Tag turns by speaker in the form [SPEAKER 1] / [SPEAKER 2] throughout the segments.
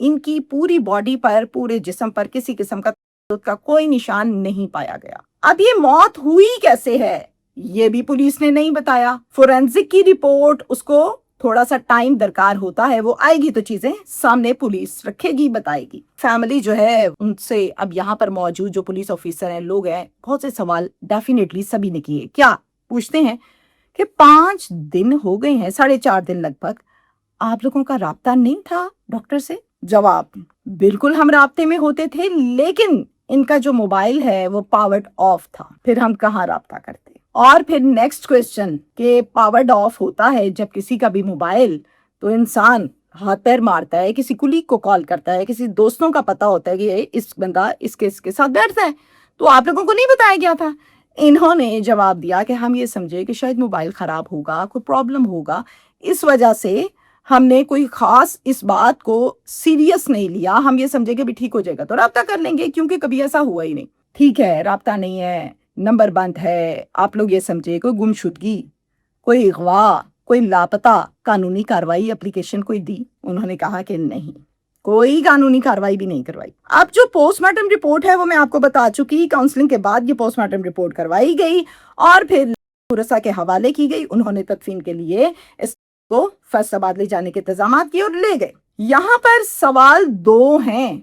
[SPEAKER 1] ان کی پوری باڈی پر, پورے جسم پر کسی قسم کا کوئی نشان نہیں پایا گیا. اب یہ موت ہوئی کیسے ہے یہ بھی پولیس نے نہیں بتایا. فورینزک کی رپورٹ, اس کو تھوڑا سا ٹائم درکار ہوتا ہے, وہ آئے گی تو چیزیں سامنے پولیس رکھے گی, بتائے گی. فیملی جو ہے ان سے اب یہاں پر موجود جو پولیس آفیسر ہیں, لوگ ہیں, بہت سے سوال ڈیفینیٹلی سبھی نے کیے. کیا پوچھتے ہیں کہ 5 دن ہو گئے ہیں, 4.5 دن لگ بھگ, آپ لوگوں کا رابطہ نہیں تھا ڈاکٹر سے؟ جواب, بالکل ہم رابطے میں ہوتے تھے, لیکن ان کا جو موبائل ہے وہ پاورڈ آف تھا, پھر ہم کہاں رابطہ کرتے. اور پھر نیکسٹ کویسچن کہ پاورڈ آف ہوتا ہے جب کسی کا بھی موبائل, تو انسان ہاتھ پیر مارتا ہے, کسی کلیگ کو کال کرتا ہے, کسی دوستوں کا پتا ہوتا ہے کہ اس بندہ اس کے ساتھ بیٹھتا ہے, تو آپ لوگوں کو نہیں بتایا گیا تھا. انہوں نے جواب دیا کہ ہم یہ سمجھے کہ شاید موبائل خراب ہوگا, کوئی پرابلم ہوگا, اس وجہ سے ہم نے کوئی خاص اس بات کو سیریس نہیں لیا. ہم یہ سمجھے کہ بھی ٹھیک ہو جائے گا تو رابطہ کر لیں گے, کیونکہ کبھی ایسا ہوا ہی نہیں. ٹھیک ہے, رابطہ نہیں ہے, نمبر بند ہے, آپ لوگ یہ سمجھے کوئی گمشدگی, کوئی اغوا, کوئی لاپتہ, قانونی کاروائی اپلیکیشن کوئی دی؟ انہوں نے کہا کہ نہیں, کوئی قانونی کاروائی بھی نہیں کروائی. اب جو پوسٹ مارٹم رپورٹ ہے وہ میں آپ کو بتا چکی, کاؤنسلنگ کے بعد یہ پوسٹ مارٹم رپورٹ کروائی گئی اور پھر ورثاء کے حوالے کی گئی. انہوں نے تدفین کے لیے اس کو فیصل آباد لے جانے کے انتظامات کیے اور لے گئے. یہاں پر سوال 2 ہیں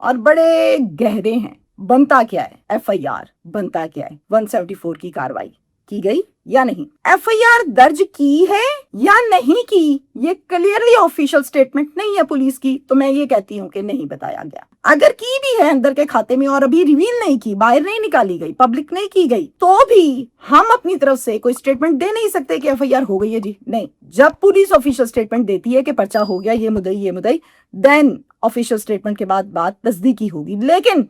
[SPEAKER 1] اور بڑے گہرے ہیں. بنتا کیا ہے ایف آئی آر, بنتا کیا ہے 174 کی کاروائی کی گئی یا نہیں, ایف آئی آر درج کی ہے یا نہیں کی, یہ کلیئرلی آفیشل سٹیٹمنٹ نہیں ہے پولیس کی, تو میں یہ کہتی ہوں کہ نہیں بتایا گیا. اگر کی بھی ہے اندر کے کھاتے میں اور ابھی ریویل نہیں کی, باہر نہیں نکالی گئی, پبلک نہیں کی گئی, تو بھی ہم اپنی طرف سے کوئی سٹیٹمنٹ دے نہیں سکتے کہ ایف آئی آر ہو گئی ہے جی, نہیں. جب پولیس آفیشل سٹیٹمنٹ دیتی ہے کہ پرچہ ہو گیا, یہ مدعی, دین آفیشل سٹیٹمنٹ کے بعد بات تصدیقی ہوگی. لیکن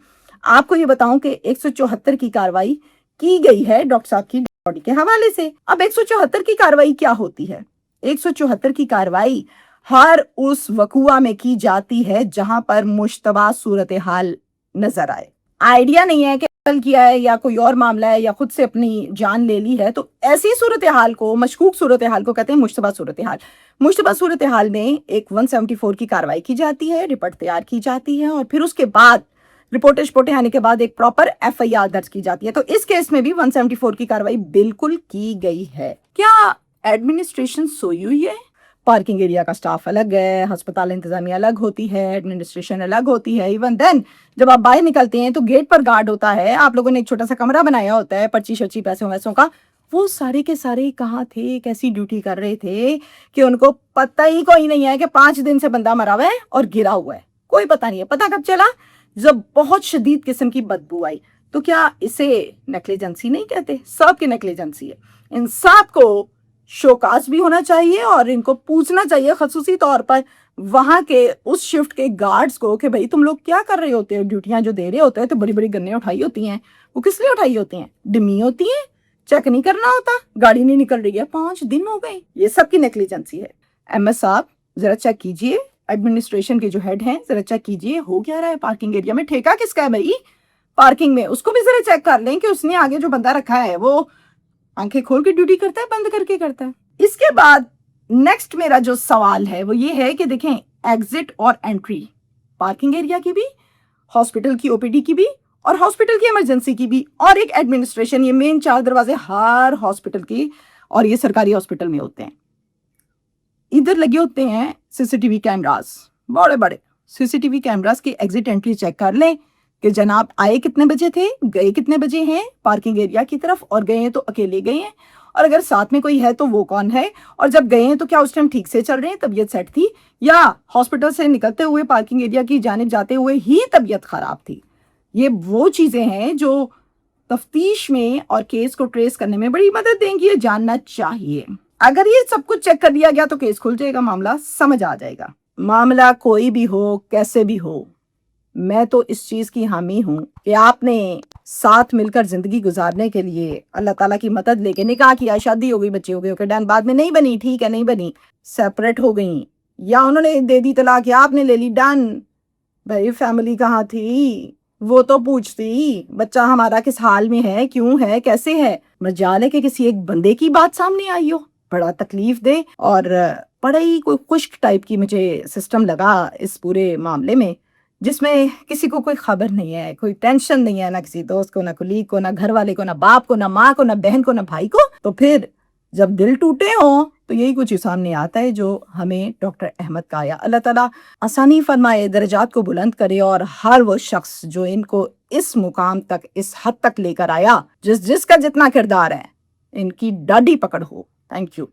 [SPEAKER 1] آپ کو یہ بتاؤں کہ 174 کی کاروائی کی گئی ہے ڈاکٹر صاحب کی باڈی کے حوالے سے. اب 174 کی کاروائی کیا ہوتی ہے؟ 174 کی کاروائی ہر اس وقوع میں کی جاتی ہے جہاں پر مشتبہ صورتحال نظر آئے. آئیڈیا نہیں ہے کہ قتل کیا ہے یا کوئی اور معاملہ ہے یا خود سے اپنی جان لے لی ہے, تو ایسی صورتحال کو, مشکوک صورتحال کو کہتے ہیں مشتبہ صورتحال. مشتبہ صورتحال میں ایک 174 کی کاروائی کی جاتی ہے, رپورٹ تیار کی جاتی ہے اور پھر اس کے بعد رپورٹیں آنے کے بعد ایک پراپر ایف آئی آر درج کی جاتی ہے. تو اس کیس میں بھی 174 کی کاروائی بالکل کی گئی ہے. کیا ایڈمنسٹریشن سوئی ہوئی ہے؟ پارکنگ ایریا کا سٹاف الگ ہے, ہسپتال انتظامیہ الگ ہوتی ہے, ایڈمنسٹریشن الگ ہوتی ہے. ایون دین جب آپ باہر نکلتے ہیں تو گیٹ پر گارڈ ہوتا ہے, آپ لوگوں نے ایک چھوٹا سا کمرہ بنایا ہوتا ہے پرچی شرچی پیسوں ویسوں کا. وہ سارے کے سارے کہاں تھے, کیسی ڈیوٹی کر رہے تھے کہ ان کو پتہ ہی کوئی نہیں ہے کہ 5 دن سے بندہ مرا ہوا ہے اور گرا ہوا ہے, کوئی پتہ نہیں ہے. پتہ کب چلا؟ جب بہت شدید قسم کی بدبو آئی. تو کیا اسے نیگلیجنسی نہیں کہتے؟ سب کی نیگلیجنسی ہے. ان سب کو شوکاز بھی ہونا چاہیے اور ان کو پوچھنا چاہیے خصوصی طور پر وہاں کے اس شفٹ کے گارڈز کو کہ بھئی تم لوگ کیا کر رہے ہوتے ہو, ڈیوٹیاں جو دے رہے ہوتے ہیں تو بڑی بڑی گنیں اٹھائی ہوتی ہیں, وہ کس لیے اٹھائی ہوتی ہیں؟ ڈمی ہوتی ہیں, چیک نہیں کرنا ہوتا, گاڑی نہیں نکل رہی ہے, 5 دن ہو گئے. یہ سب کی نیگلیجنسی ہے. ایم ایس صاحب ذرا چیک کیجئے, ایڈمنسٹریشن کے جو ہیڈ ہیں ذرا چیک کیجئے ہو کیا رہا ہے پارکنگ ایریا میں. ٹھیکہ کس کا ہے بھائی پارکنگ میں؟ اس کو بھی ذرا چیک کر لیں کہ اس نے آگے جو بندہ رکھا ہے وہ آنکھیں کھول کے ڈیوٹی کرتا ہے, بند کر کے کرتا ہے. اس کے بعد نیکسٹ میرا جو سوال ہے وہ یہ ہے کہ دیکھیں, ایگزٹ اور انٹری پارکنگ ایریا کی بھی, ہاسپٹل کی او پی ڈی کی بھی اور ہاسپٹل کی ایمرجنسی کی بھی, اور ایک ایڈمنسٹریشن, یہ مین 4 دروازے ہر ہاسپٹل کی اور یہ سرکاری ہاسپٹل میں ہوتے ہیں. ادھر لگے ہوتے ہیں سی سی ٹی وی کیمراز, بڑے بڑے سی سی ٹی وی کیمراز کی ایگزٹ انٹری چیک کر لیں کہ جناب آئے کتنے بجے تھے, گئے کتنے بجے ہیں پارکنگ ایریا کی طرف, اور گئے ہیں تو اکیلے گئے ہیں, اور اگر ساتھ میں کوئی ہے تو وہ کون ہے, اور جب گئے ہیں تو کیا اس ٹائم ٹھیک سے چل رہے ہیں, طبیعت سیٹ تھی, یا ہاسپٹل سے نکلتے ہوئے پارکنگ ایریا کی جانب جاتے ہوئے ہی طبیعت خراب تھی. یہ وہ چیزیں ہیں جو تفتیش میں اور کیس کو ٹریس کرنے میں بڑی مدد دیں گی, یہ جاننا چاہیے. اگر یہ سب کچھ چیک کر لیا گیا تو کیس کھل جائے گا, معاملہ سمجھ آ جائے گا. معاملہ کوئی بھی ہو, کیسے بھی ہو, میں تو اس چیز کی حامی ہوں کہ آپ نے ساتھ مل کر زندگی گزارنے کے لیے اللہ تعالیٰ کی مدد لے کے نکاح کیا, شادی ہو گئی, بچے ہو گئے, اوکے ڈن, بعد میں نہیں بنی, ٹھیک ہے نہیں بنی, سیپریٹ ہو گئی, یا انہوں نے دے دی طلاق یا آپ نے لے لی, ڈن. بھائی فیملی کہاں تھی وہ تو پوچھتی, بچہ ہمارا کس حال میں ہے, کیوں ہے, کیسے ہے. مجال ہے کہ کسی ایک بندے کی بات سامنے آئی ہو, بڑا تکلیف دے اور بڑا ہی کوئی خشک ٹائپ کی مجھے سسٹم لگا اس پورے معاملے میں، جس میں کسی کو کوئی خبر نہیں ہے، کوئی ٹینشن نہیں ہے، نہ کسی دوست کو، نہ کلیگ کو، نہ گھر والے کو، نہ باپ کو، نہ ماں کو، نہ بہن کو، نہ بھائی کو۔ تو پھر جب دل ٹوٹے ہوں تو یہی کچھ سامنے آتا ہے جو ہمیں ڈاکٹر احمد کا آیا۔ اللہ تعالیٰ آسانی فرمائے، درجات کو بلند کرے، اور ہر وہ شخص جو ان کو اس مقام تک، اس حد تک لے کر آیا، جس کا جتنا کردار ہے، ان کی ڈاڈی پکڑ ہو۔ Thank you.